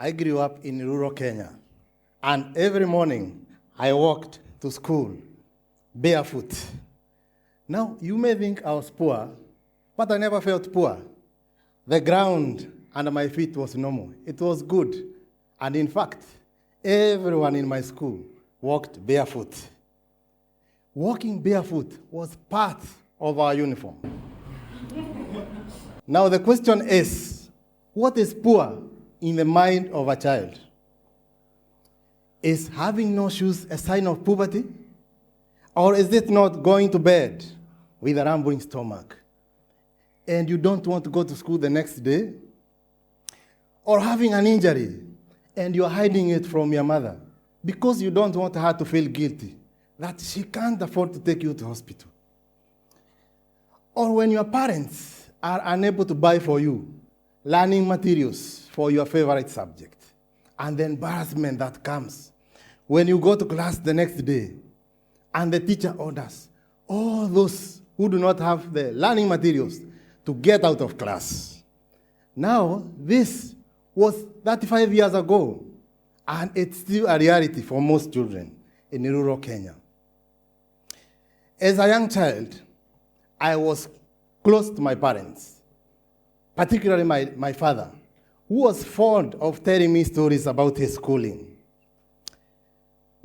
I grew up in rural Kenya, and every morning I walked to school barefoot. Now, you may think I was poor, but I never felt poor. The ground under my feet was normal. It was good. And in fact, everyone in my school walked barefoot. Walking barefoot was part of our uniform. Now the question is, what is poor in the mind of a child? Is having no shoes a sign of poverty? Or is it not going to bed with a rumbling stomach and you don't want to go to school the next day? Or having an injury and you're hiding it from your mother because you don't want her to feel guilty that she can't afford to take you to hospital? Or when your parents are unable to buy for you learning materials for your favorite subject, and the embarrassment that comes when you go to class the next day and the teacher orders all those who do not have the learning materials to get out of class. Now, this was 35 years ago, and it's still a reality for most children in rural Kenya. As a young child, I was close to my parents, particularly my father, who was fond of telling me stories about his schooling.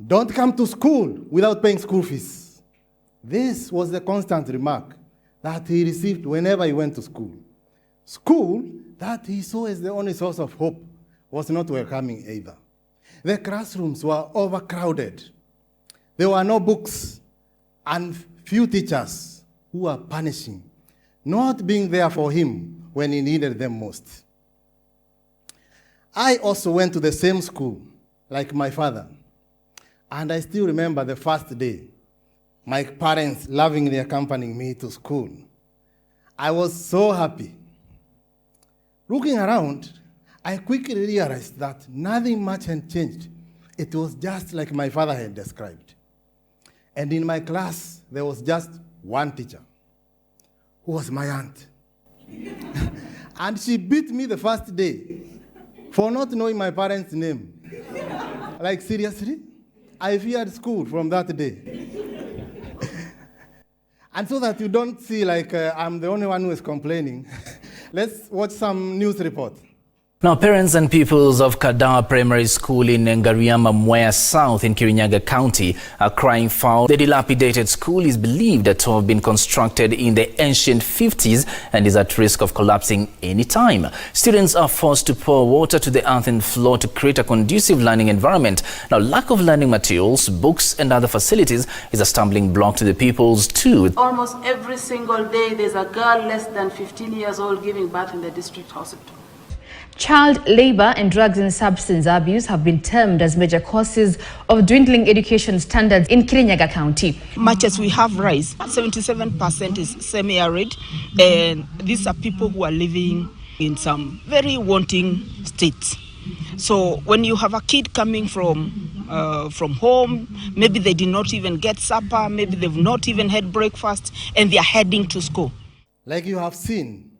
Don't come to school without paying school fees. This was the constant remark that he received whenever he went to school. School, that he saw as the only source of hope, was not welcoming either. The classrooms were overcrowded. There were no books and few teachers who were punishing, not being there for him when he needed them most. I also went to the same school like my father, and I still remember the first day, my parents lovingly accompanying me to school. I was so happy. Looking around, I quickly realized that nothing much had changed. It was just like my father had described. And in my class, there was just one teacher, who was my aunt. And she beat me the first day for not knowing my parents' name. Like, seriously? I feared school from that day. And so that you don't see like I'm the only one who is complaining, let's watch some news report. Now, parents and pupils of Kadawa Primary School in Ngariama, Mwea South in Kirinyaga County are crying foul. The dilapidated school is believed to have been constructed in the ancient 50s and is at risk of collapsing any time. Students are forced to pour water to the earthen floor to create a conducive learning environment. Now, lack of learning materials, books and other facilities is a stumbling block to the pupils too. Almost every single day there's a girl less than 15 years old giving birth in the district hospital. Child labor and drugs and substance abuse have been termed as major causes of dwindling education standards in Kirinyaga County. Much as we have rice, 77% is semi-arid, and these are people who are living in some very wanting states. So when you have a kid coming from home, maybe they did not even get supper, maybe they've not even had breakfast, and they are heading to school. Like you have seen,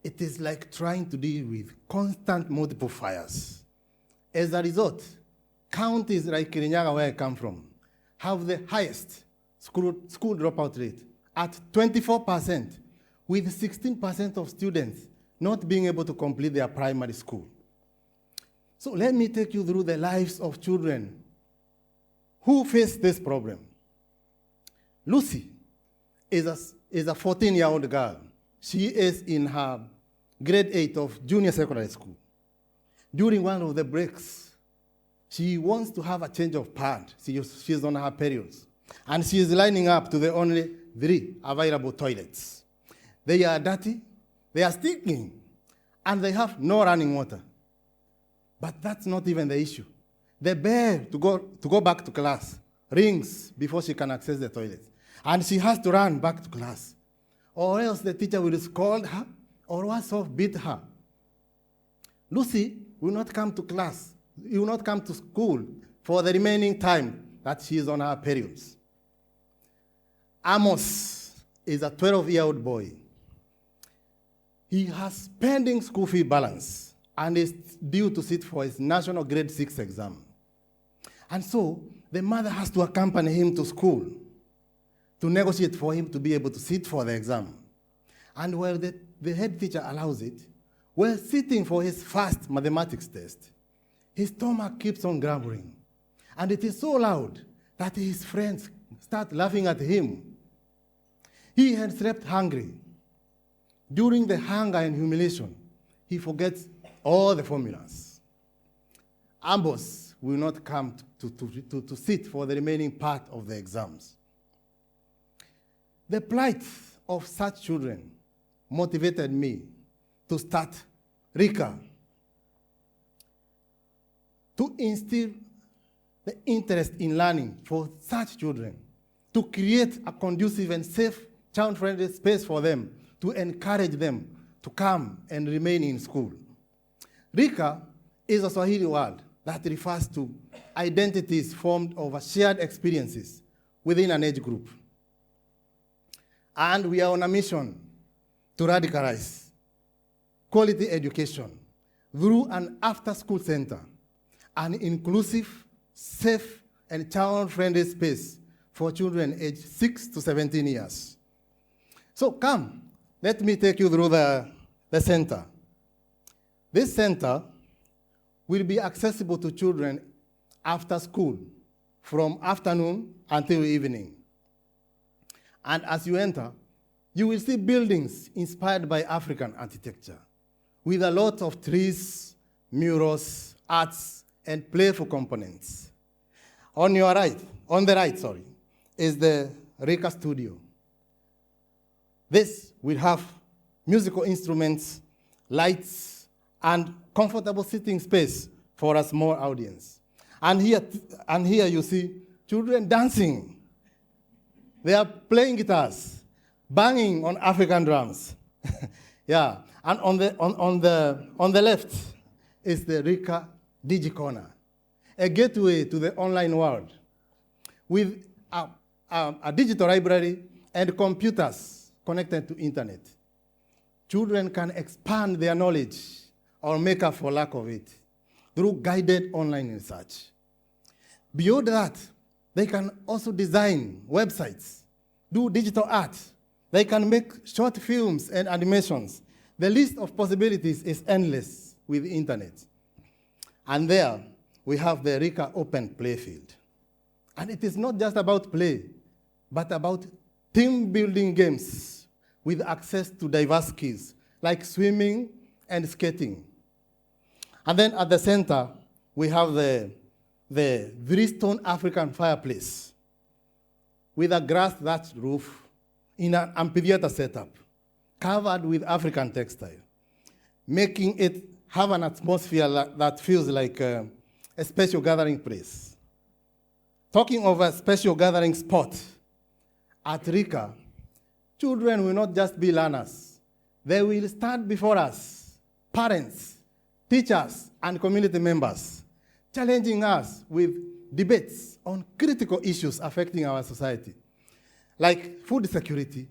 it is like trying to deal with constant multiple fires. As a result, counties like Kirinyaga, where I come from, have the highest school dropout rate at 24%, with 16% of students not being able to complete their primary school. So let me take you through the lives of children who face this problem. Lucy is a 14-year-old girl. She is in her grade 8 of junior secondary school. During one of the breaks, she wants to have a change of pad. She's on her periods. And she is lining up to the only 3 available toilets. They are dirty, they are stinking, and they have no running water. But that's not even the issue. The bell to go back to class rings before she can access the toilet. And she has to run back to class, or else the teacher will scold her or worse off, beat her. Lucy will not come to class. He will not come to school for the remaining time that she is on her periods. Amos is a 12-year-old boy. He has pending school fee balance and is due to sit for his national grade 6 exam. And so the mother has to accompany him to school to negotiate for him to be able to sit for the exam. And while the head teacher allows it, while sitting for his first mathematics test, his stomach keeps on grumbling. And it is so loud that his friends start laughing at him. He had slept hungry. During the hunger and humiliation, he forgets all the formulas. Ambos will not come to sit for the remaining part of the exams. The plight of such children motivated me to start RICCA, to instill the interest in learning for such children, to create a conducive and safe, child-friendly space for them, to encourage them to come and remain in school. RICCA is a Swahili word that refers to identities formed over shared experiences within an age group. And we are on a mission to radicalize quality education through an after-school center, an inclusive, safe, and child-friendly space for children aged 6 to 17 years. So come, let me take you through the center. This center will be accessible to children after school, from afternoon until evening. And as you enter, you will see buildings inspired by African architecture, with a lot of trees, murals, arts, and playful components. On the right, is the RICCA studio. This will have musical instruments, lights, and comfortable sitting space for a small audience. And here you see children dancing. They are playing guitars, banging on African drums. Yeah, and on the left is the RICCA Digi Corner, a gateway to the online world with a digital library and computers connected to internet. Children can expand their knowledge or make up for lack of it through guided online research. Beyond that, they can also design websites, do digital art. They can make short films and animations. The list of possibilities is endless with the internet. And there, we have the RICCA Open Playfield. And it is not just about play, but about team-building games with access to diverse skills, like swimming and skating. And then at the center, we have the three-stone African fireplace with a grass-thatched roof in an amphitheater setup, covered with African textile, making it have an atmosphere that feels like a special gathering place. Talking of a special gathering spot, at RICCA, children will not just be learners. They will stand before us, parents, teachers, and community members, challenging us with debates on critical issues affecting our society, like food security,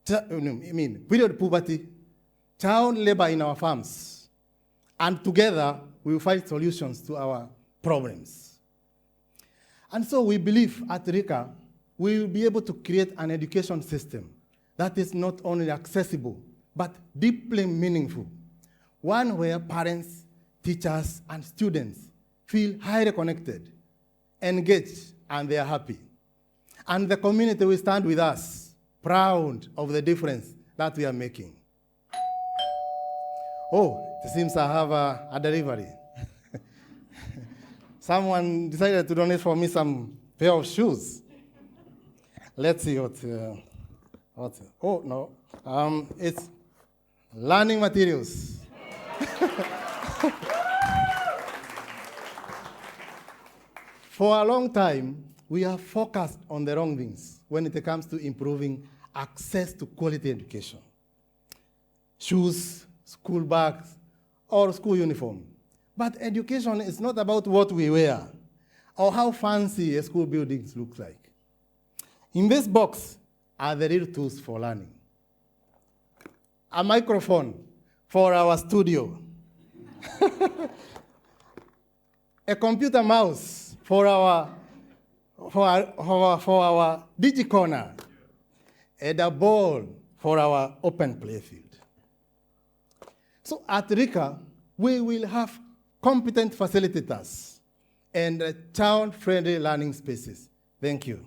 period poverty, child labor in our farms. And together, we will find solutions to our problems. And so we believe at RICCA, we will be able to create an education system that is not only accessible, but deeply meaningful. One where parents, teachers, and students feel highly connected, engaged, and they are happy. And the community will stand with us, proud of the difference that we are making. Oh, it seems I have a delivery. Someone decided to donate for me some pair of shoes. Let's see what oh, no. It's learning materials. For a long time, we have focused on the wrong things when it comes to improving access to quality education. Shoes, school bags, or school uniform. But education is not about what we wear or how fancy a school building looks like. In this box are the real tools for learning. A microphone for our studio, a computer mouse for our digi-corner, and a ball for our open playfield. So at RICCA, we will have competent facilitators and child-friendly learning spaces. Thank you.